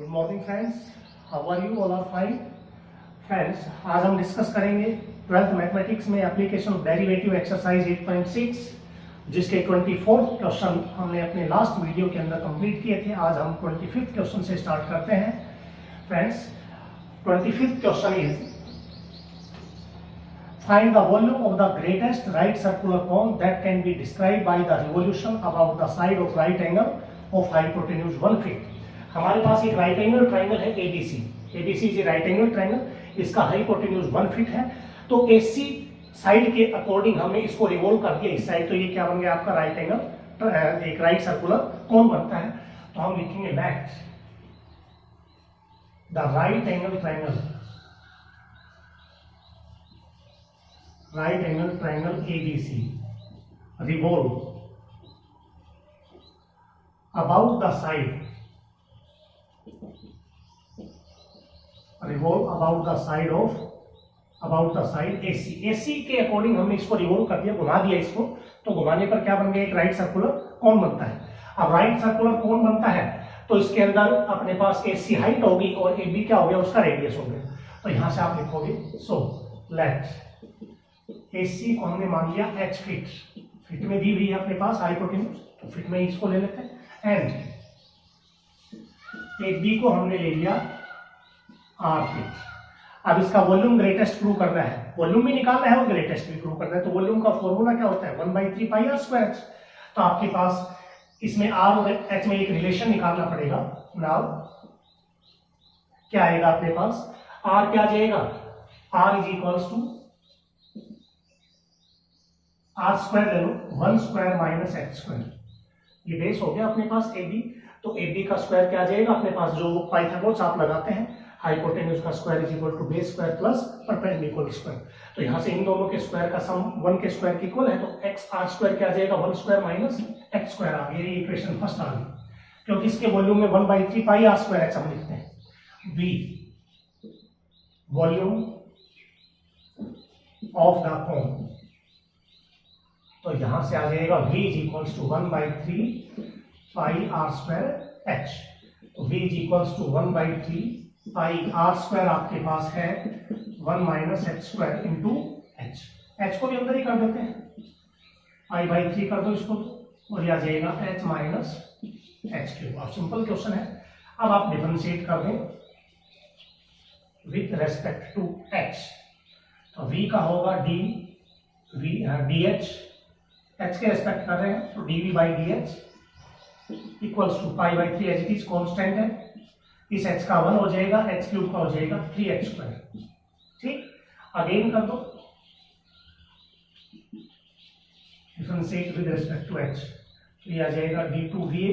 Good morning friends, how are you? All are fine friends. आज हम discuss करेंगे 12th mathematics में application of derivative exercise 8.6 जिसके 24th question हमने अपने लास्ट वीडियो के अंदर कंप्लीट किए थे। आज हम 25th क्वेश्चन से स्टार्ट करते हैं friends. 25th question is find the volume of the greatest right circular cone that can be described by the revolution about the side of right angle of hypotenuse 1 feet। हमारे पास एक right angle triangle है ABC। ABC is right angle triangle, इसका hypotenuse 1 feet है। तो AC side के according हमने इसको revolve कर दिया इस साइड, तो ये क्या बन गया आपका राइट एंगल, एक राइट सर्कुलर कोन बनता है। तो हम लिखेंगे let the right angle triangle, right angle triangle ABC revolve about the side, revolve about the side AC। AC के अकॉर्डिंग हमने इसको रिवॉल्व कर दिया, घुमा दिया इसको, तो घुमाने पर क्या बन गया? एक राइट सर्कुलर कोन बनता है। अब राइट सर्कुलर कोन बनता है तो इसके अंदर अपने पास AC हाइट होगी और AB क्या हो गया? उसका रेडियस हो गया। तो यहां से आप लिखोगे सो लेट AC को हमने मान लिया h फीट, फीट में दी हुई है अपने पास हाइपोटेन्यूज, तो फीट में इसको ले लेते हैं। एंड AB को हमने ले लिया r फीट। अब इसका वॉल्यूम ग्रेटेस्ट प्रूव करना है, वॉल्यूम भी निकालना है और ग्रेटेस्ट भी प्रूव करना है। तो वॉल्यूम का फॉर्मूला क्या होता है? 1/3 पाई r स्क्वायर। तो आपके पास इसमें r और h में एक रिलेशन निकालना पड़ेगा। नाउ क्या आएगा अपने पास? r क्या आ जाएगा? r is equals to r square ले लो, 1 स्क्वायर माइनस एक्स स्क्वायर। ये बेस हो गया अपने पास AB। तो AB का स्क्वायर क्या आ जाएगा अपने पास? जो पाइथागोरस आप लगाते हैं, हाइपोटेन्यूज का square is equal to base square plus perpendicular square. तो यहां से इन दोनों के स्क्वायर का सम 1 के स्क्वायर के इक्वल है, तो x r स्क्वायर क्या आ जाएगा? 1 स्क्वायर माइनस एक्स स्क्वायर आ गया। ये इक्वेशन फर्स्ट आ गई, क्योंकि इसके वॉल्यूम में 1/3 पाई r स्क्वायर h हम लिखते हैं। V volume of the cone, तो यहां से आ जाएगा V is equals to 1/3 pi r square h। तो V is equals to 1/3 pi r square आपके पास है 1 minus x square into h। h को भी अंदर ही कर देते हैं, पाई/3 कर दो इसको, और ये आ जाएगा h माइनस h क्यूब। अब सिंपल क्वेश्चन है। अब आप डिफरेंशिएट कर दें विथ रेस्पेक्ट टू h। तो V का होगा dh, h के रेस्पेक्ट कर रहे हैं तो dv/dh equals to pi as it is constant है। इस h का 1 हो जाएगा, h क्यूब का हो जाएगा 3h स्क्वायर। ठीक, अगेन कर दो differentiate with respect to h, तो ये आ जाएगा d2va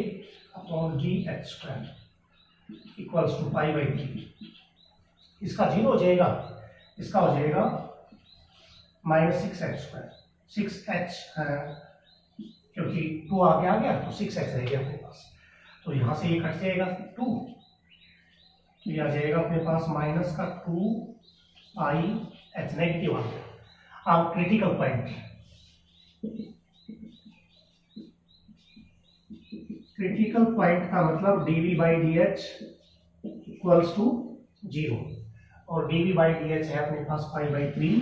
upon dh square equals to pi. इसका 0 हो जाएगा, इसका हो जाएगा माइनस 6h स्क्वायर। 6h क्योंकि 2 आगे आ गया तो 6h रह गया अपने पास, तो यहां से ये कट जाएगा 2, तो ये आ जाएगा अपने पास माइनस का 2 पाई h, नेगेटिव आ गया। अब क्रिटिकल पॉइंट, क्रिटिकल पॉइंट का मतलब dv/dh इक्वल्स टू 0, और dv/dh है अपने पास पाई/3,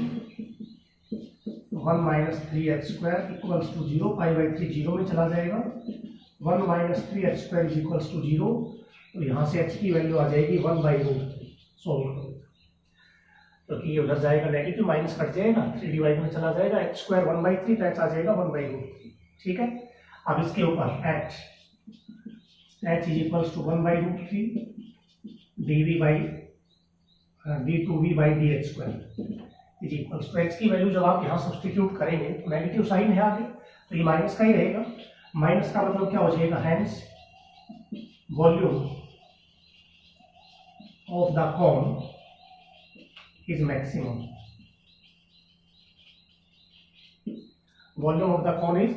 1 minus 3h square equals to 0। पाई/3 0 में चला जाएगा, 1 minus 3h square is equals to 0। तो यहाँ से h की वैल्यू आ जाएगी 1/√3। सॉल्व करो, क्योंकि ये उधर जाएगा नेगेटिव, माइनस कट जाएगा, 3 डिवाइड में चला जाएगा, h स्क्वायर 1/3, तो h आ जाएगा 1/√3। ठीक है, अब इसके ऊपर h is equals to 1/√3 d2v/dh square is equals to h की वैल्यू जब आप यहाँ सब्स्टिट्यूट करेंगे तो नेगेटिव साइन है आगे, तो ये माइनस का ही रहेगा। माइनस का मतलब क्या हो जाएगा? Hence volume of the cone is maximum, volume of the cone is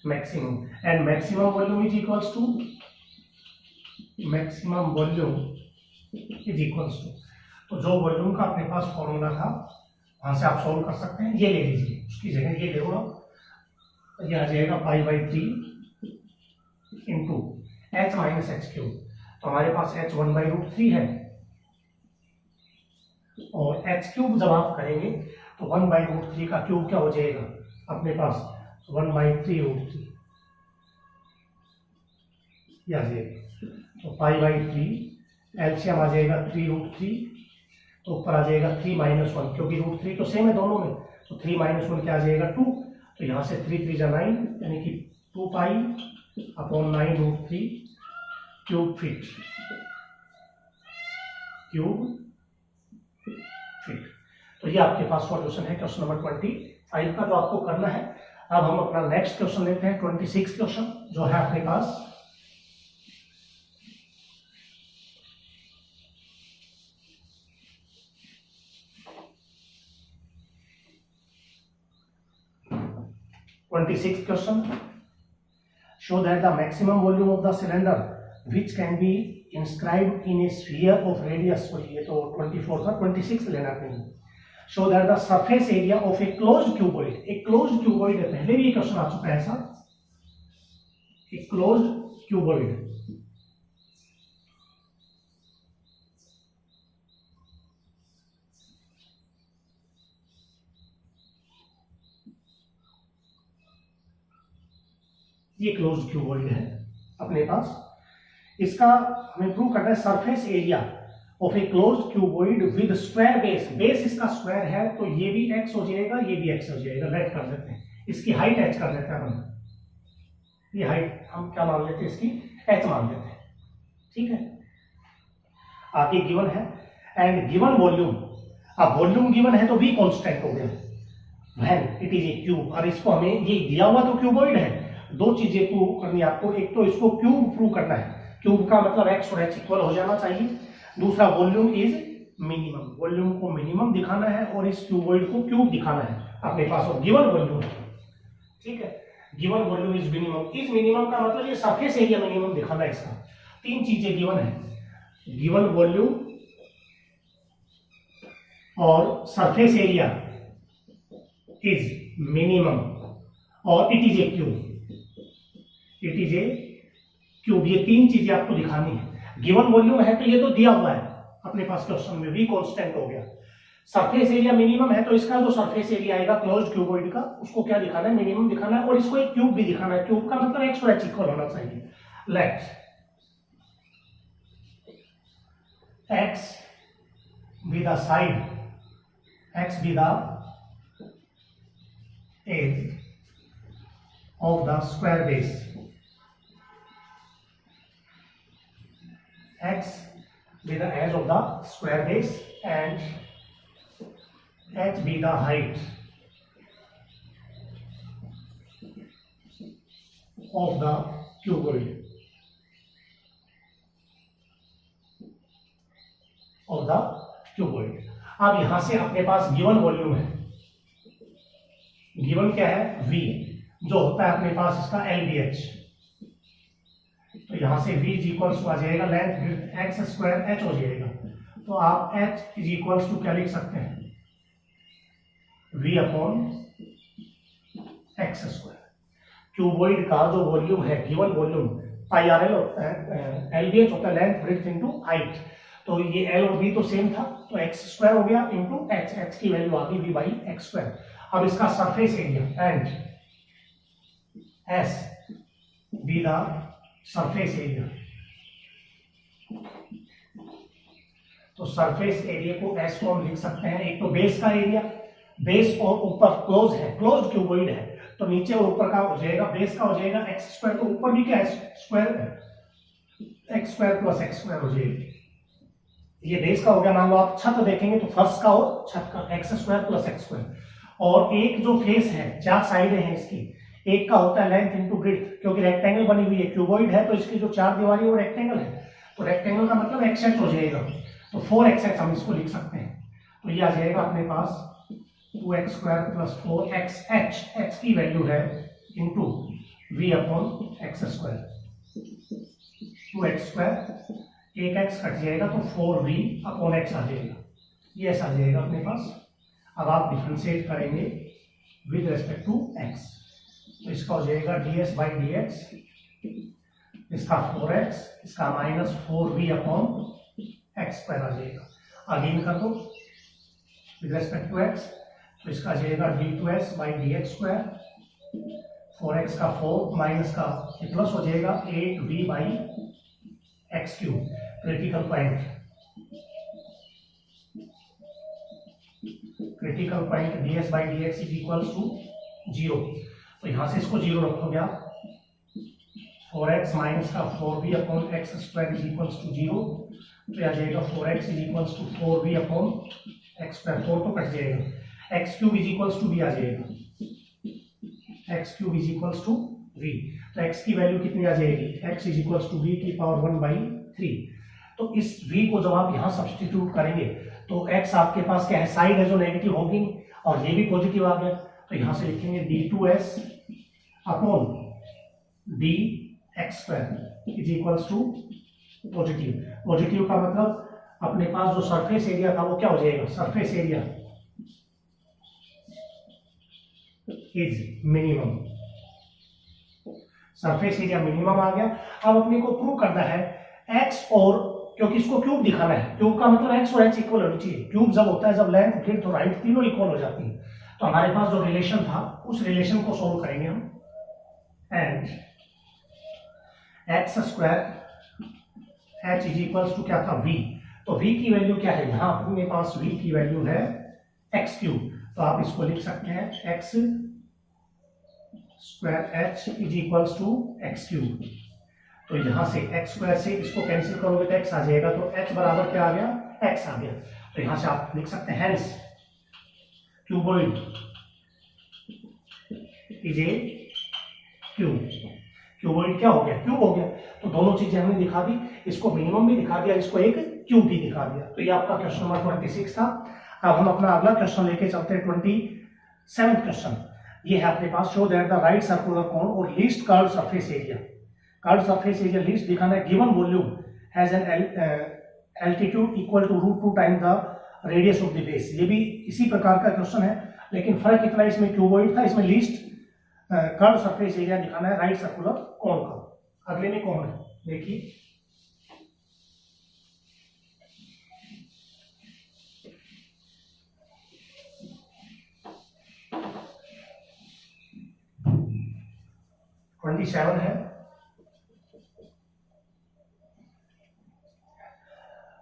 maximum, and maximum volume is equals to, maximum volume is equals to, तो जो वॉल्यूम का अपने पास फॉर्मूला था वहां से आप सॉल्व कर सकते हैं। ये ले लीजिए, उसकी जगह ये ले लो, ये आ जाएगा pi into h minus x cube. तो हमारे पास h 1/√3 है, और h क्यूब जब आप करेंगे तो 1/√3 का क्यूब क्या हो जाएगा अपने पास 1/3√3 आ जाएगा। तो π/3 एलसीएम आ जाएगा 3√3, तो ऊपर आ जाएगा 3 - 1, क्योंकि √3 तो सेम है दोनों में, तो 3 - 1 क्या आ जाएगा 2, तो यहाँ से 3 3 जा 9, यानी कि 2π/9√3 क्यूब फीट तो ये आपके पास सॉल्यूशन है क्वेश्चन नंबर 25 का, जो आपको करना है। अब हम अपना नेक्स्ट क्वेश्चन लेते हैं 26 क्वेश्चन, जो है आपके पास question. Show that the maximum volume of the cylinder which can be inscribed in a sphere of radius, ये तो 24 था, 26 लेना कहीं। Show that the surface area of a closed cuboid, एक closed cuboid है, पहले भी ये क्वेश्चन आ चुका है ऐसा, एक closed cuboid ये क्लोज्ड क्यूबॉइड है अपने पास। इसका हमें प्रूव करना है surface area of a closed cuboid with square base, base इसका स्क्वायर है, तो ये भी x हो जाएगा, ये भी x हो जाएगा। लेट कर देते हैं, इसकी हाइट h कर देते हैं हम, ये हाइट हम क्या मान लेते हैं, इसकी h मान लेते हैं, ठीक है। आगे गिवन है एंड गिवन वॉल्यूम, अब वॉल्यूम गिवन है तो v कांस्टेंट हो गया when it is a cube, और इसको हमें ये दिया हुआ तो क्यूबॉइड है, दो चीजें प्रूव करनी है आपको, एक तो इसको क्यूब प्रूव करना है, क्यूब का मतलब x और h इक्वल हो जाना चाहिए, दूसरा वॉल्यूम इज मिनिमम, वॉल्यूम को मिनिमम दिखाना है और इस क्यूबॉइड को क्यूब दिखाना है अपने पास, और गिवन वॉल्यूम, ठीक है, गिवन वॉल्यूम इज मिनिमम, इस मिनिमम का मतलब ये सरफेस एरिया मिनिमम दिखाना है इसका। तीन चीजें गिवन है, गिवन वॉल्यूम और सरफेस एरिया इज मिनिमम और it is a cube, it is a cube, ये तीन चीजें आपको दिखानी है। गिवन वॉल्यूम है तो ये तो दिया हुआ है अपने पास क्वेश्चन में, v कांस्टेंट हो गया। सरफेस एरिया मिनिमम है तो इसका जो सरफेस एरिया आएगा क्लोज्ड क्यूबॉइड का, उसको क्या दिखाना है, मिनिमम दिखाना है, और इसको एक क्यूब भी दिखाना है, क्यूब का मतलब x और h इक्वल होना चाहिए। Let x be the side, x be the edge of the square base, x be the edge of the square base and h be the height of the cuboid, of the cuboid। अब यहां से अपने पास given volume है, given क्या है v, जो होता है अपने पास इसका LBH, तो यहां से v इज इक्वल्स टू आ जाएगा लेंथ x स्क्वायर h हो जाएगा, तो आप h इज इक्वल्स टू क्या लिख सकते हैं, v upon x square. Cuboid का जो वॉल्यूम है, गिवन वॉल्यूम πRL होता है, LBH होता है लेंथ ब्रेड्थ इनटू हाइट, तो ये L और V तो सेम था, तो x स्क्वायर हो गया इनटू h, h की वैल्यू आ गई v बाई x स्क्वायर। अब इसका surface area and S be the surface area, तो सरफेस एरिया को S को हम लिख सकते हैं, एक तो बेस का एरिया, बेस और ऊपर क्लोज है, क्लोज क्यूबॉइड है, तो नीचे और ऊपर का हो जाएगा, बेस का हो जाएगा x स्क्वायर, तो ऊपर भी क्या स्क्वायर है, x square plus x square हो जाएगी, ये बेस का हो गया। मान लो आप छत देखेंगे तो फर्स्ट का और छत का x square plus x square, और एक जो फेस है, चार साइडें हैं इसकी, एक का होता है लेंथ इनटू ब्रेड्थ, क्योंकि रेक्टेंगल बनी हुई है, क्यूबॉइड है तो इसकी जो चार दीवारी वो रेक्टेंगल है, तो रेक्टेंगल का मतलब xh हो जाएगा, तो 4xh हम इसको लिख सकते हैं, तो ये आ जाएगा अपने पास 2x square plus 4xh, h की वैल्यू है into v upon x square, 2x square, एक x कट जाएगा तो 4v अपॉन x आ जाएगा, ये ऐसा आ जाएगा अपने पास। अब आप डिफरेंशिएट करेंगे विद रेस्पेक्ट टू x, तो इसका हो जाएगा ds बाई dx इसका 4x, इसका -4v अपॉन एक्स स्क्वायर आ जाएगा। अगेन कर दो विद रेस्पेक्ट टू x, तो इसका आ जाएगा d2s by d x square, 4x का 4 माइनस का प्लस हो जाएगा 8v by x cube. Critical point ds by d x is equals to 0। तो यहां से इसको 0 रखोगे आप, 4x माइनस का 4v upon x square is equals to 0। तो आ जाएगा 4x is equals to 4v upon x square, 4 तो कट जाएगा, x cube is equals to v आ जाएगा, x cube is equals to v। तो x की वैल्यू कितनी आ जाएगी, x is equals to v की पावर 1/3। तो इस v को जब आप यहाँ सब्सटीट्यूट करेंगे तो x आपके पास क्या है, साइड है जो नेगेटिव होगी, और ये भी पॉजिटिव आ गया, तो यहाँ से लिखेंगे d2s upon d x square is equals to positive. Positive का मतलब अपने पास जो सरफेस एरिया था वो क्या हो जाएगा, surface area is minimum, surface area minimum आ गया। अब अपने को प्रूव करना है x, और क्योंकि इसको क्यूब दिखाना है, क्यूब का मतलब x और h इक्वल होनी चाहिए। क्यूब जब होता है जब लेंथ ब्रेड्थ और हाइट तीनों इक्वल हो जाती है। तो हमारे पास जो रिलेशन था उस रिलेशन को सोल्व करेंगे हम, and x square h is equals to क्या था, v। तो v की वैल्यू क्या है, यहाँ अपने पास v की वैल्यू है एक्स क्यूब, तो आप इसको लिख सकते हैं x square h is equals to x cube. तो यहां से एक्स स्क्वायर से इसको कैंसिल करोगे तो x आ जाएगा, तो h बराबर क्या आ गया, x आ गया। तो यहां से आप लिख सकते हैं hence cuboid is a cube. Cuboid क्या हो गया, क्यूब हो गया। तो दोनों चीजें हमने दिखा दी, इसको मिनिमम भी दिखा दिया, इसको एक क्यूब भी दिखा दिया। तो ये आपका क्वेश्चन नंबर 26 था। अब हम अपना अगला क्वेश्चन लेके चलते हैं 27th क्वेश्चन। ये है अपने पास, show that the right circular cone और least curved surface area, curved surface area least दिखाना है, given volume has an altitude equal to √2 time the radius of the base. ये भी इसी प्रकार का क्वेश्चन है, लेकिन फर्क इतना, इसमें क्यूबॉइड था, इसमें लीस्ट कर्व्ड सरफेस एरिया दिखाना है राइट सर्कुलर कोन का। अगले में कौन है देखिए, सेवन है।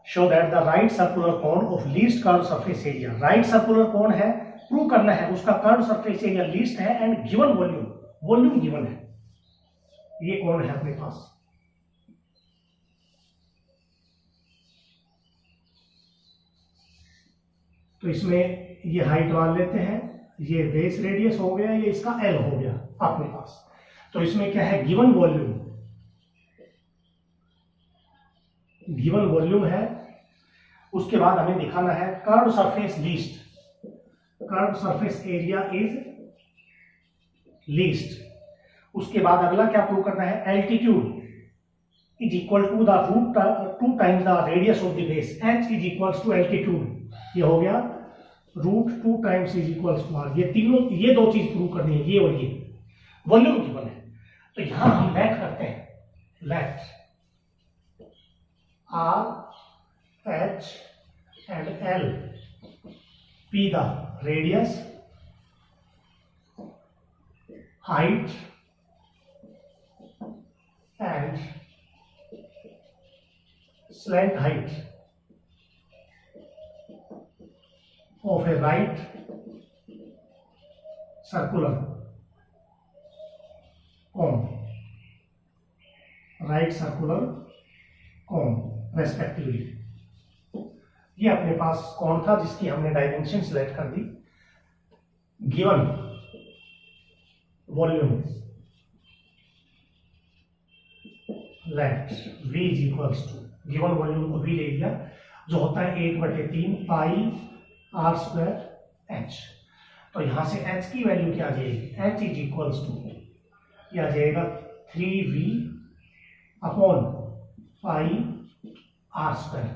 Show that the right circular cone of least curved surface area, right circular कोन है, प्रूव करना है उसका कर्व्ड सरफेस एरिया लीस्ट है, and given volume, volume given है। ये कौन है अपने पास, तो इसमें ये हाइट मान लेते हैं, ये बेस रेडियस हो गया, ये इसका एल हो गया अपने पास। तो इसमें क्या है, गिवन वॉल्यूम, गिवन वॉल्यूम है। उसके बाद हमें दिखाना है curved surface least, curved surface area is least. उसके बाद अगला क्या प्रूव करना है, altitude is equal to the √2 times the radius of the base, h is equals to altitude, ये हो गया √2 times is equals to r। ये तीनों, ये दो चीज प्रूव करनी है, ये और ये वॉल्यूम गिवन है। तो यहां हम लेट करते हैं, late r h and l be the radius, height and slant height of a right circular cone, right circular cone respectively. ये अपने पास कौन था जिसकी हमने डायमेंशन सिलेक्ट कर दी, given volume let v is equals to, given volume को v ले लिया जो होता है 1/3 पाई r स्क्वायर h। तो यहां से h की वैल्यू क्या आ जाएगी, h इज इक्वल्स टू, ये आ जाएगा 3v upon pi r square,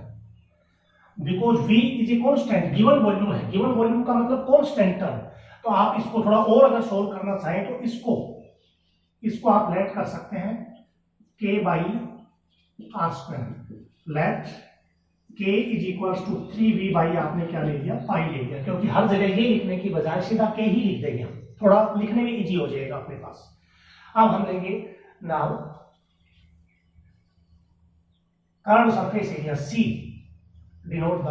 because v is a constant, given volume है, गिवन वॉल्यूम का मतलब कॉन्स्टेंट टर्म। तो आप इसको थोड़ा और अगर सोल्व करना चाहें तो इसको आप लेट कर सकते हैं k by r square, let k is equals to 3v by आपने क्या ले लिया, पाई ले लिया, क्योंकि हर जगह ये लिखने की बजाय सीधा k ही लिख देंगे, थोड़ा लिखने में इजी हो जाएगा अपने पास। अब हम लेंगे now curve surface area C, denote the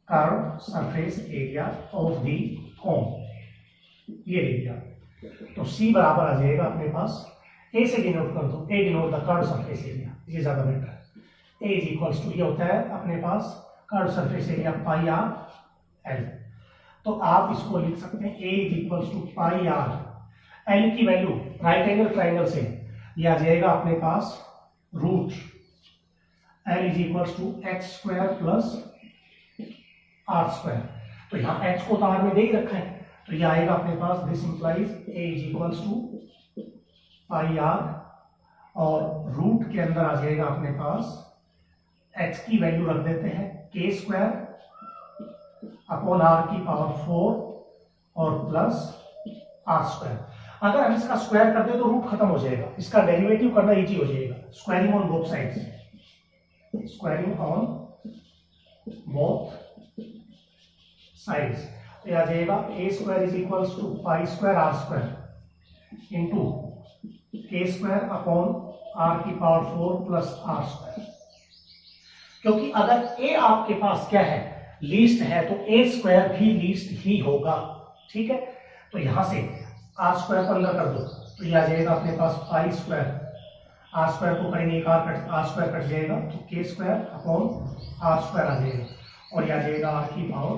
curve surface area of the कोन, ये ले लिया। तो C बराबर आ जाएगा अपने पास, A से डिनोट कर दो, A denote the curve surface area, ये ज्यादा बेटर है। A इज इक्वल्स टू, ये होता है अपने पास curve surface area pi r l, तो आप इसको लिख सकते हैं A is equals to pi r, l की वैल्यू राइट एंगल ट्राइंगल से ये आ जाएगा अपने पास root l is equals to h square plus r square, तो यहाँ एच को तो आर में दे ही रखा है, तो ये आएगा अपने पास, this implies A is equals to pi r, और रूट के अंदर आ जाएगा अपने पास h की वैल्यू रख देते हैं k स्क्वायर अपॉन r की पावर 4 और प्लस r स्क्वायर। अगर हम इसका स्क्वायर कर दे तो रूट खत्म हो जाएगा, इसका डेरिवेटिव करना इजी हो जाएगा, squaring on both sides, squaring on both sides, तो आ जाएगा a square is equals to pi square r square into k square upon r की पावर 4 प्लस r स्क्वायर। क्योंकि अगर a आपके पास क्या है, लीस्ट है, तो a स्क्वायर भी लीस्ट ही होगा, ठीक है। तो यहां से r स्क्वायर को अंदर कर दो, तो ये आ जाएगा अपने पास पाई स्क्वायर, r स्क्वायर को करेंगे एक r स्क्वायर कट जाएगा, तो k square upon r square आ जाएगा, और ये आ जाएगा r की पावर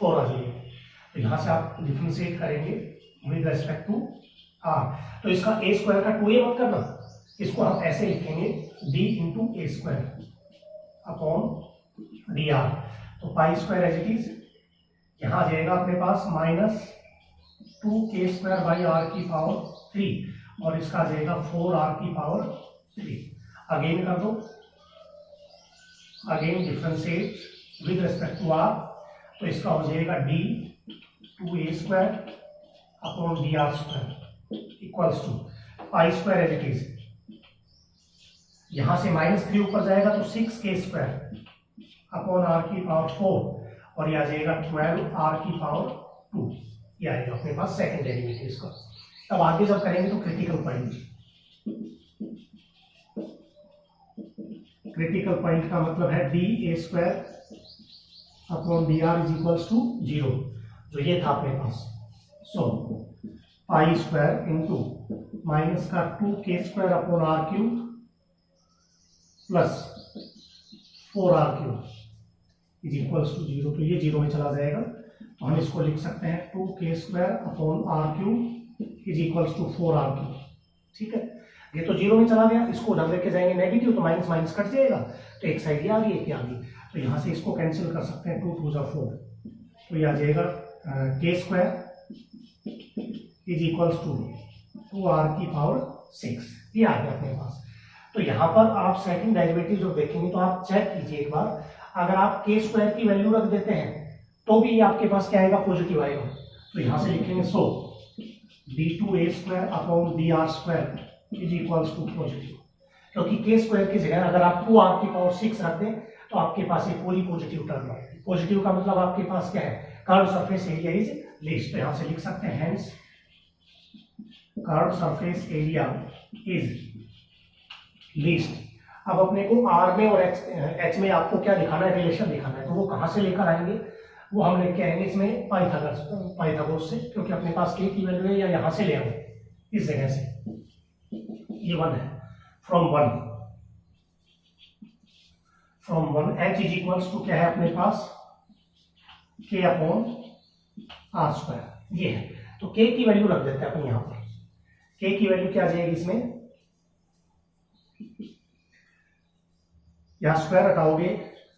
4 आ जाएगा। तो यहां से आप डिफरेंशिएट करेंगे विद रेस्पेक्ट टू r, तो इसका a स्क्वायर का 2a मत करना, इसको हम ऐसे लिखेंगे d into a square upon d r, तो pi square as it is, यहां आ जाएगा अपने पास minus 2k square by r की पावर 3, और इसका आ जाएगा 4r की पावर 3। अगेन कर दो, again differentiate with respect to r, तो इसका हो जाएगा d 2a square upon d r square equals to pi square as it is, यहां से -3 ऊपर जाएगा तो 6k स्क्वायर अपॉन r की पावर 4, और ये आ जाएगा 12r की पावर 2, ये आएगा अपने पास सेकंड डेरिवेटिव इसका। अब आगे जब करेंगे तो क्रिटिकल पॉइंट, क्रिटिकल पॉइंट का मतलब है d a square upon d r is equals to 0, जो ये था अपने पास। So pi square into minus का 2k square upon r cube plus 4r cube is equals to 0, तो ये 0 में चला जाएगा, तो हम इसको लिख सकते हैं 2k square upon r cube is equals to 4r cube, ठीक है। ये तो 0 में चला गया, इसको उधर लेके जाएंगे नेगेटिव, तो माइनस माइनस कट जाएगा, तो एक साइड ये आ गई, एक ये आ गई, तो यहाँ से इसको कैंसिल कर सकते हैं, 2 2 जा 4, तो ये आ जाएगा k square is equals to 2r की पावर 6, ये आ गया अपने पास। तो यहाँ पर आप सेकंड डेरिवेटिव जो देखेंगे तो आप चेक कीजिए एक बार, अगर आप k स्क्वायर की वैल्यू रख देते हैं तो भी आपके पास क्या आएगा, पॉजिटिव आएगा, तो यहाँ से लिखेंगे so d2a square upon dr square is equals to positive, क्योंकि k स्क्वायर की जगह अगर आप 2r की पावर 6 रख दें तो आपके पास ये पूरी पॉजिटिव टर्म आएगी। पॉजिटिव का मतलब आपके पास क्या है, curve surface area is least, तो यहाँ से लिख सकते हैं hence curve surface area is least. अब अपने को r में और h में आपको क्या दिखाना है, रिलेशन दिखाना है, तो वो कहां से लेकर आएंगे, वो हम लेके आएंगे इसमें पाइथागोरस से, क्योंकि अपने पास k की वैल्यू है, या यहां से ले आएंगे इस जगह से, ये 1 है, from 1 h is equals to क्या है अपने पास k अपॉन r स्क्वायर, ये है, तो k की वैल्यू रख देते हैं अपन यहाँ पर, k की वैल्यू क्या आ जाएगी इसमें, या स्क्वायर हटाओगे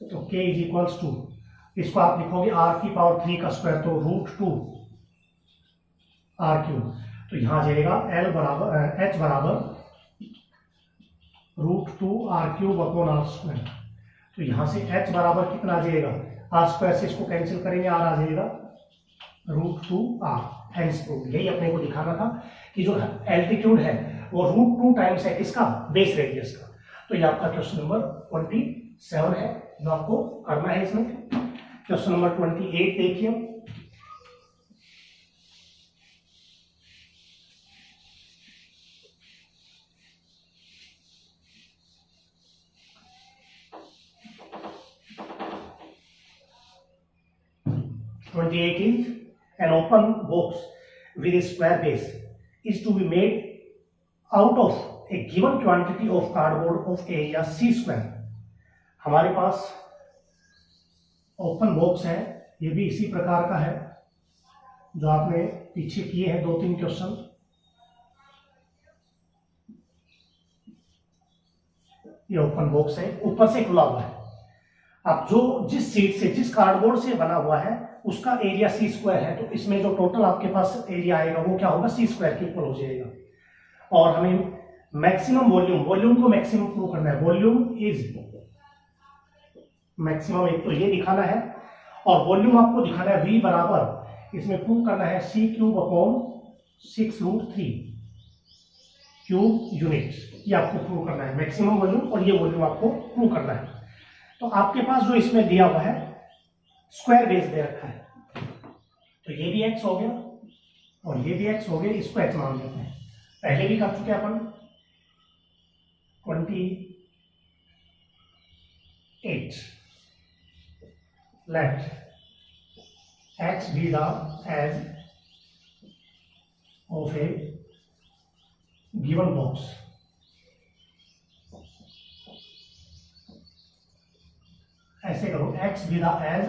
तो k इज इक्वल्स टू, इसको आप लिखोगे r की पावर 3 का स्क्वायर, तो √2 r क्यूब, तो यहां आ जाएगा l बराबर h बराबर √2 r cube upon r square, तो यहां से h बराबर कितना आ जाएगा, r स्क्वायर से इसको कैंसिल करेंगे, r आ जाएगा √2r, हेंस प्रूव। यही अपने को दिखाना था कि जो एल्टीट्यूड है वो √2 टाइम्स है किसका, बेस रेडियस का। तो ये आपका क्वेश्चन नंबर 27 है जो आपको करना है इसमें। क्वेश्चन नंबर 28 देखिए। is an open box with a square base is to be made out of a given quantity of cardboard of area c square। हमारे पास ओपन बॉक्स है, ये भी इसी प्रकार का है जो आपने पीछे किए हैं 2-3 क्वेश्चन। ये ओपन बॉक्स है, ऊपर से खुला हुआ है। अब जो जिस सीट से, जिस कार्डबोर्ड से बना हुआ है उसका एरिया सी स्क्वायर है, तो इसमें जो टोटल आपके पास एरिया आएगा वो क्या होगा, सी स्क्वायर के इक्वल हो जाएगा। और हमें मैक्सिमम वॉल्यूम, वॉल्यूम को मैक्सिमम प्रूव करना है। वॉल्यूम इज मैक्सिमम, एक तो ये दिखाना है और वॉल्यूम आपको दिखाना है v बराबर, इसमें प्रूव करना है c³/6√3 क्यूब यूनिट। ये आपको प्रूव करना है, मैक्सिमम वॉल्यूम और ये वॉल्यूम आपको प्रूव करना है। तो आपके पास जो इसमें दिया हुआ है स्क्वायर बेस दे रखा है, तो ये भी x हो गया और ये भी x हो गया, इसको x मान लेते हैं। पहले भी कर चुके अपन 28। let x be the as of a given box ऐसे करो, x be the as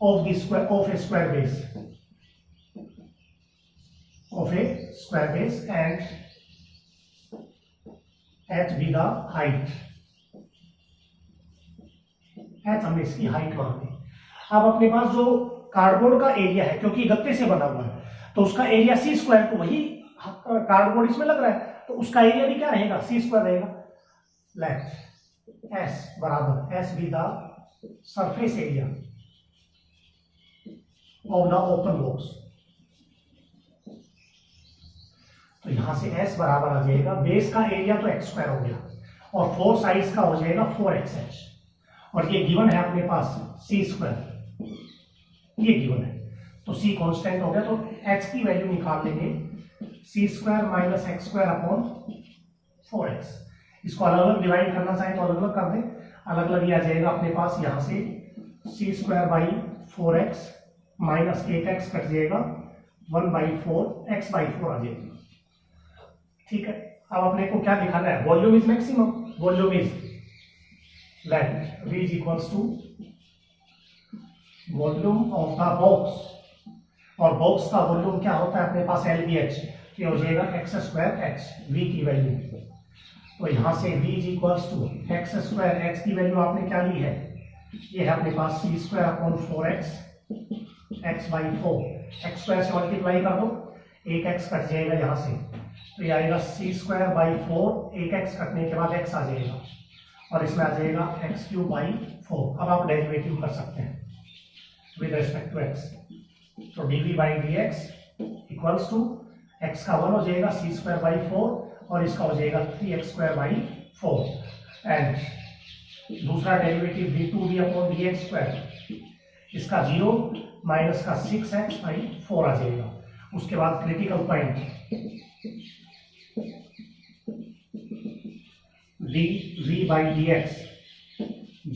of the square of a square base and h be the height। h हमने इसकी हाइट मान दी। अब अपने पास जो कार्डबोर्ड का एरिया है, क्योंकि गत्ते से बना हुआ है तो उसका एरिया सी स्क्वायर, तो वही कार्डबोर्ड इसमें लग रहा है तो उसका एरिया भी क्या रहेगा, सी स्क्वायर रहेगा। लेट s बराबर s be the surface area of the open box। तो यहां से s बराबर आ जाएगा, बेस का एरिया तो x स्क्वायर हो गया और 4 साइज का हो जाएगा 4xh, और ये गिवन है अपने पास c स्क्वायर, ये गिवन है तो c कांस्टेंट हो गया। तो h की वैल्यू निकाल लेंगे, c² - x²/4x। इसको अलग अलग डिवाइड करना चाहे तो अलग अलग कर दें, अलग अलग ये आ जाएगा अपने पास यहाँ से c²/4x माइनस 8x कट जाएगा 1/4 x/4 आ जाएगा। ठीक है, अब अपने को क्या दिखाना है, volume is maximum. Volume is let v is equals to volume of the box, और बॉक्स का वॉल्यूम क्या होता है अपने पास LBH, ये हो जाएगा x²h, v की वैल्यू। तो यहां से v is equals to x²h की वैल्यू आपने क्या ली है, ये है अपने पास c²/4x x/4, x² से मल्टीप्लाई कर दो, 1x कट जाएगा यहाँ से, तो ये आएगा c²/4, 1x कटने के बाद x आ जाएगा और इसमें आ जाएगा x³/4। अब आप डेरिवेटिव कर सकते हैं विद रिस्पेक्ट टू x। तो dv/dx इक्वल्स टू x का 1 हो जाएगा c²/4 और इसका हो जाएगा 3x²/4, एंड दूसरा डेरिवेटिव d2v/dx², इसका 0 माइनस का 6x/4 आ जाएगा। उसके बाद क्रिटिकल पॉइंट dv/dx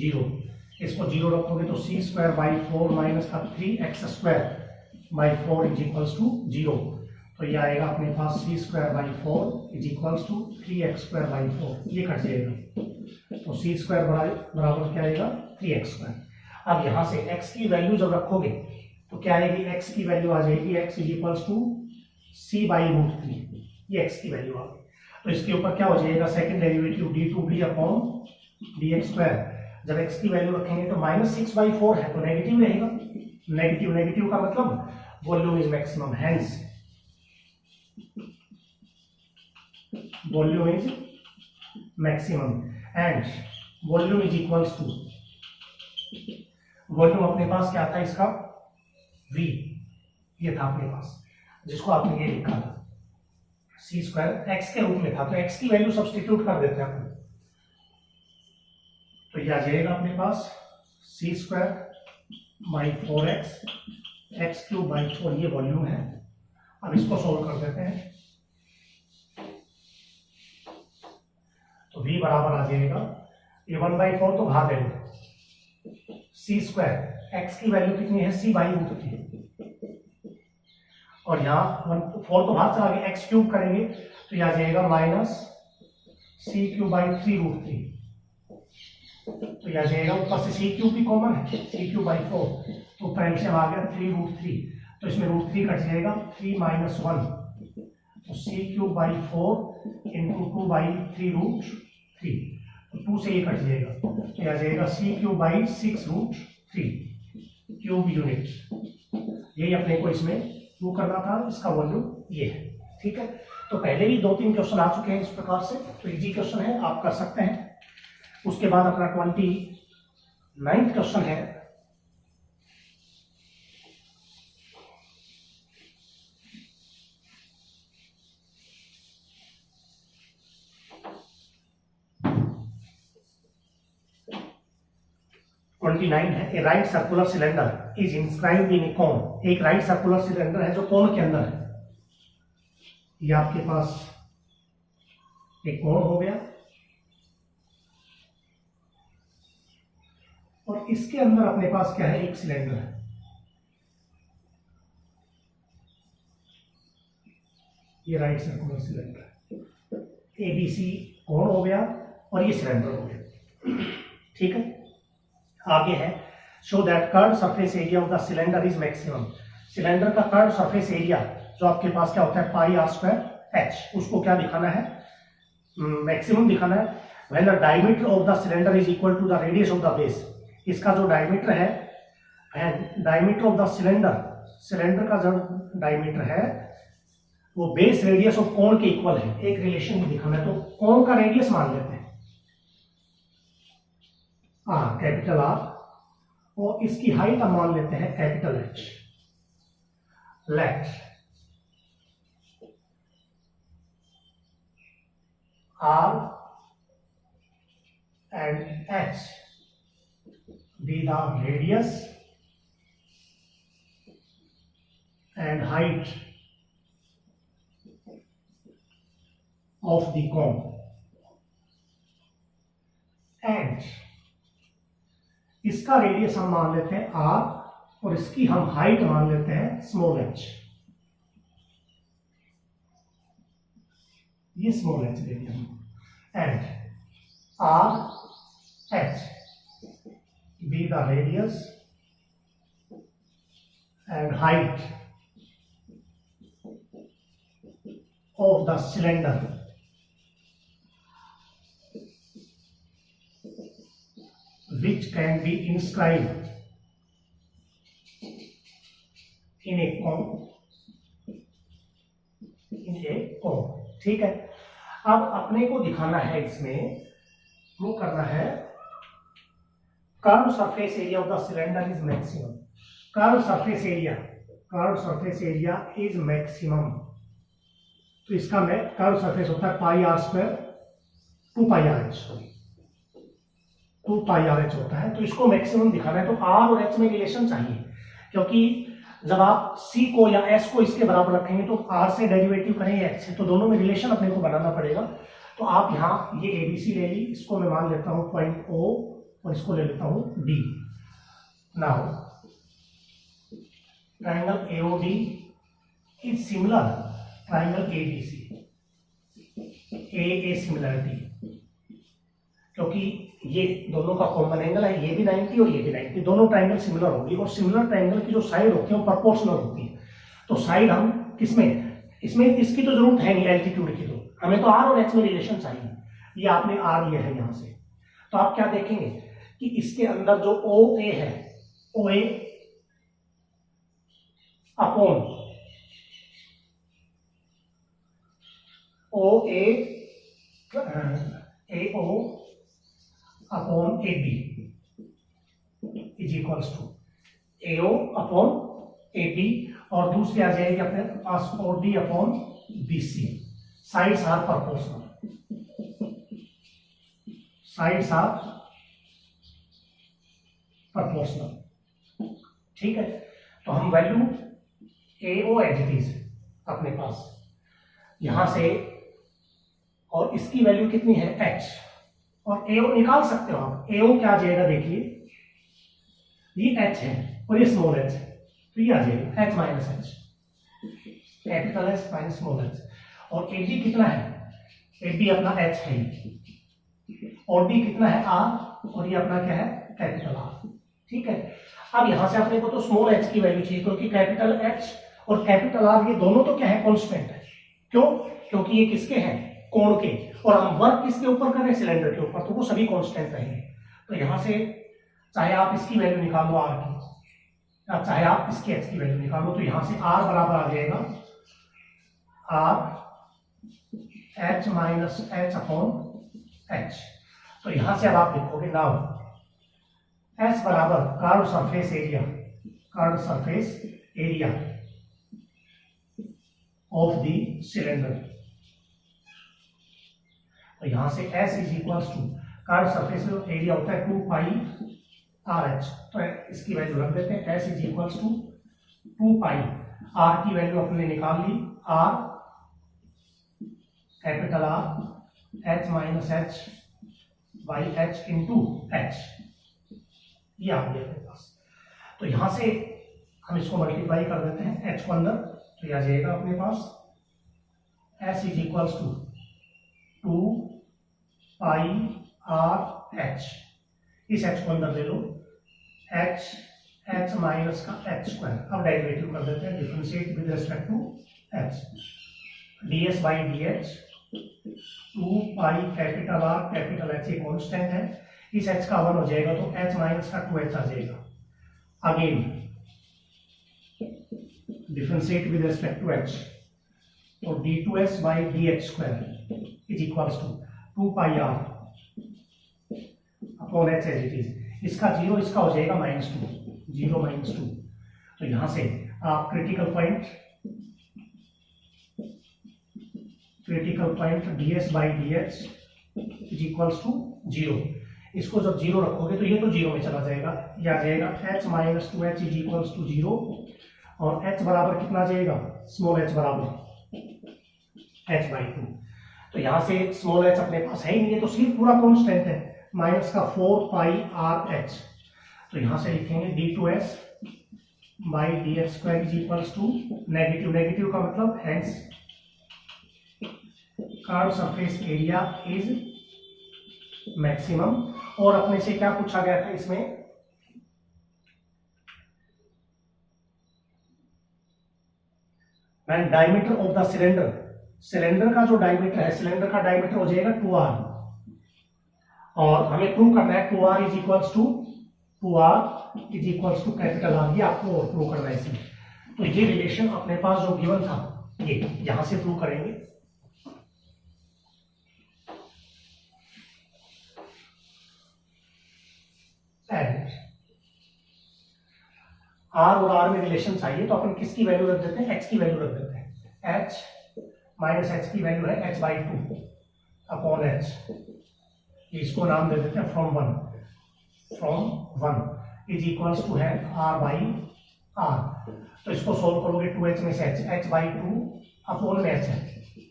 0, इसको 0 रखोगे तो c²/4 माइनस का 3x²/4 इज इक्वल्स टू 0। तो ये आएगा अपने पास c²/4 is equals to 3x²/4, ये कट जाएगा तो c² बराबर क्या आएगा 3x²। अब यहाँ से x की वैल्यू जब रखोगे तो क्या आएगी, x की वैल्यू आ जाएगी x is equals to c/√3, ये x की वैल्यू आ गई। तो इसके ऊपर क्या हो जाएगा, सेकंड डेरिवेटिव d2v/dx²। जब x की वैल्यू रखेंगे तो -6/4 है तो नेगेटिव रहेगा, नेगेटिव नेगेटिव का मतलब volume is maximum, hence volume is maximum and volume is equals to, volume अपने पास क्या था इसका v, ये था अपने पास जिसको आपने ये लिखा था सी स्क्वायर एक्स के रूप में था, तो एक्स की वैल्यू सब्स्टिट्यूट कर देते हैं अपन, तो ये आ जाएगा अपने पास c square by 4x, x cube by 4, ये वॉल्यूम है। अब इसको सोल्व कर देते हैं, तो v बराबर आ जाएगा, ये 1/4 तो भाग देंगे, सी स्क्वायर एक्स की वैल्यू कितनी है, c बाई रूट 3, और यहाँ 4 तो भाग चला गया, एक्स क्यूब करेंगे तो यह आ जाएगा minus c cube by 3 root 3, तो यह आ जाएगा, ऊपर से सी क्यूब भी कॉमन है, सी क्यूब बाई 4, तो पेल्शियम आ गया 3 रूट 3, तो इसमें रूट 3 कट जाएगा, 3 माइनस 1, तो c cube by 4 into 2 by 3 root 3, तो 2 से ये कट जाएगा, तो यह आ जाएगा c cube by 6 root 3 cube unit. यही अपने को इसमें प्रूव करना था, इसका वॉल्यूम ये है। ठीक है, तो पहले भी 2-3 क्वेश्चन आ चुके हैं इस प्रकार से, तो इजी क्वेश्चन है, आप कर सकते हैं। उसके बाद अपना 29th क्वेश्चन है, a right circular cylinder is inscribed in a cone. एक राइट सर्कुलर सिलेंडर है जो कोन के अंदर है, ये आपके पास एक कोन हो गया, और इसके अंदर अपने पास क्या है, एक सिलेंडर है, ये राइट सर्कुलर सिलेंडर, एबीसी कोन हो गया और ये सिलेंडर हो गया। ठीक है, आगे है, show that curve surface area of the cylinder is maximum. Cylinder का कर्व सरफेस एरिया जो आपके पास क्या होता है, पाई आर स्क्वायर एच, उसको क्या दिखाना है, मैक्सिमम दिखाना है। When the diameter of the cylinder is equal to the radius of the base, इसका जो डायमीटर है, diameter of the cylinder, cylinder का जो डायमीटर है वो बेस रेडियस ऑफ कोन के इक्वल है, एक रिलेशन भी दिखाना है, तो कोन का रेडियस मान लेते हैं कैपिटल आर, और इसकी हाइट हम मान लेते हैं capital H. Let r and H be the radius and height of the cone, and इसका रेडियस हम मान लेते हैं आर, और इसकी हम हाइट मान लेते हैं स्मॉल एच, ये स्मॉल एच दे दिया, and R H be the radius and height of the cylinder which can be inscribed in a cone, ठीक है। अब अपने को दिखाना है, इसमें प्रूव करना है, curve surface area of the cylinder is maximum. Curve surface area is maximum, तो इसका कर्व सरफेस होता है pi r square 2 pi r h, 2 pi r h होता है, तो इसको मैक्सिमम दिखाना है, तो आर और एच में रिलेशन चाहिए, क्योंकि जब आप सी को या एस को इसके बराबर रखेंगे तो आर से डेरिवेटिव करें या एच से, तो दोनों में रिलेशन अपने को बनाना पड़ेगा। तो आप यहाँ ये एबीसी ले ली, इसको मैं मान लेता हूँ पॉइंट ओ, और इसको ले लेता हूँ D. Now triangle AOD is similar triangle ABC, A similarity, क्योंकि ये दोनों का कॉमन एंगल है, ये भी 90 और ये भी 90, दोनों ट्राइंगल सिमिलर होगी, और सिमिलर ट्राइंगल की जो साइड होती है वो प्रोपोर्शनल होती है। तो साइड हम किसमें, इसमें इसकी तो जरूरत है नहीं एल्टीट्यूड की, तो हमें तो आर और एच में रिलेशन चाहिए। ये आपने आर लिया है यहाँ से, तो आप क्या देखेंगे कि इसके अंदर जो ओ ए है, O A upon O A O upon A B is equals to AO upon A B, और दूसरी आ जाएगी अपने पास O D upon B C. Sides are proportional, sides are proportional. ठीक है, तो हम value AO as it is अपने पास यहां से, और इसकी वैल्यू कितनी है H, और AO निकाल सकते हो आप। AO क्या आ जाएगा, देखिए ये H है और ये स्मॉल h है, तो ये आ जाएगा H minus H, capital H minus small h। और AB कितना है, AB अपना H है, और D कितना है R, और ये अपना क्या है कैपिटल R। ठीक है, अब यहां से अपने को तो स्मॉल h की वैल्यू चाहिए, क्योंकि कैपिटल H और कैपिटल R ये दोनों तो क्या है कांस्टेंट है। क्यों, क्योंकि ये किसके हैं, कोण के, और हम वर्क किसके ऊपर कर रहे हैं, सिलेंडर के ऊपर, तो वो सभी कांस्टेंट रहेंगे। तो यहां से चाहे आप इसकी वैल्यू निकालो R की, या चाहे आप इसके H की वैल्यू निकालो, तो यहां से R बराबर आ जाएगा R H minus H upon H। तो यहां से अब आप लिखोगे नाउ S बराबर curve surface area, curve surface area of the cylinder. तो यहां से S is equals to curve surface area होता है 2 पाई RH, तो इसकी वैल्यू रख देते हैं। S is equals to 2 pi, R की वैल्यू अपने निकाल ली, R capital R H minus H by H into H, ये आ गया अपने पास। तो यहां से हम इसको मल्टीप्लाई कर देते हैं H को अंदर, तो यह आ जाएगा अपने पास S is equals to 2 pi RH, इस H को अंदर ले लो, H माइनस का H स्क्वायर। अब डेरिवेटिव कर देते हैं, differentiate with respect to H, ds by dH 2 pi capital R capital H ये कांस्टेंट है, इस H का 1 हो जाएगा तो H माइनस का 2H आ जाएगा। Again differentiate with respect to H, तो d2s by dH square is equals to 2 pi R upon H as it is. इसका 0, इसका हो जाएगा -2, 0 -2। तो यहां से आप critical point ds by dH is equals to 0। इसको जब 0 रखोगे तो ये तो 0 में चला जाएगा, ये आ जाएगा H minus 2H is equals to 0, और H बराबर कितना आ जाएगा, स्मॉल h बराबर H बाई 2। तो यहां से स्मॉल h अपने पास है ही नहीं है, तो सिर्फ पूरा कांस्टेंट है, माइनस का 4 पाई RH। तो यहां से लिखेंगे d2s by dH square is equals to negative, negative का मतलब hence curve surface area is maximum. और अपने से क्या पूछा गया था इसमें, man diameter of the cylinder, cylinder का जो डायमीटर है, सिलेंडर का डायमीटर हो जाएगा 2r, और हमें प्रूव करना है 2r is equals to capital R, ये आपको प्रूव करना है इसमें। तो ये रिलेशन अपने पास जो गिवन था, ये यहां से प्रूव करेंगे। R और R में रिलेशन चाहिए, तो अपन किसकी वैल्यू रख देते हैं, H की वैल्यू रख देते हैं। H माइनस H की वैल्यू है H बाई 2 अपॉन H, इसको नाम दे देते हैं from one is equals to है R बाई R। तो इसको सोल्व करोगे 2H में से H बाई 2 अपॉन में H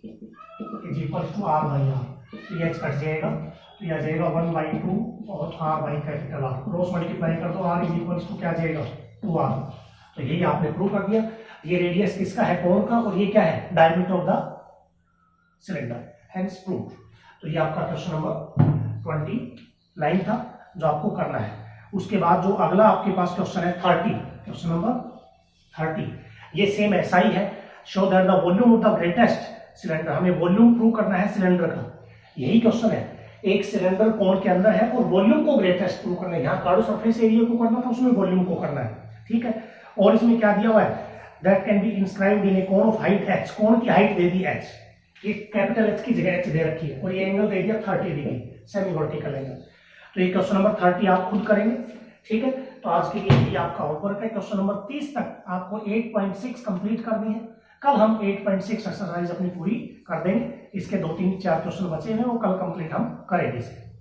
is equals to R by R, तो ये H कट जाएगा, तो यह आ जाएगा 1 बाई 2 और R by capital R, cross multiply कर दो, R इज इक्वल्स टू क्या आ जाएगा 2R। तो यही आपने प्रूव कर दिया। ये रेडियस किसका है, कोण का, और ये क्या है diameter of the cylinder, hence proved. तो ये आपका क्वेश्चन नंबर 29 था जो आपको करना है। उसके बाद जो अगला आपके पास क्वेश्चन है 30, क्वेश्चन नंबर 30, ये सेम ऐसा ही है। Show that the volume of the greatest cylinder, हमें वॉल्यूम प्रूव करना है सिलेंडर का, यही क्वेश्चन है। एक सिलेंडर कोण के अंदर है और वॉल्यूम को ग्रेटेस्ट प्रूव करना है, यहाँ कर्व सरफेस एरिया को करना था, उसमें वॉल्यूम को करना है, ठीक है। और इसमें क्या दिया हुआ है, that can be inscribed in a cone of height h, cone की हाइट दे दी h, ये कैपिटल H की जगह h दे रखी है, और ये एंगल दे दिया 30 डिग्री, सेमी वर्टिकल एंगल। तो ये क्वेश्चन नंबर 30 आप खुद करेंगे, ठीक है। तो आज के लिए ये आपका होमवर्क है। क्वेश्चन नंबर 30 तक आपको 8.6 कंप्लीट करनी है। कल हम 8.6 एक्सरसाइज अपनी पूरी कर देंगे। इसके 2 3 4 क्वेश्चन बचे हैं, वो कल कंप्लीट हम करेंगे इसे।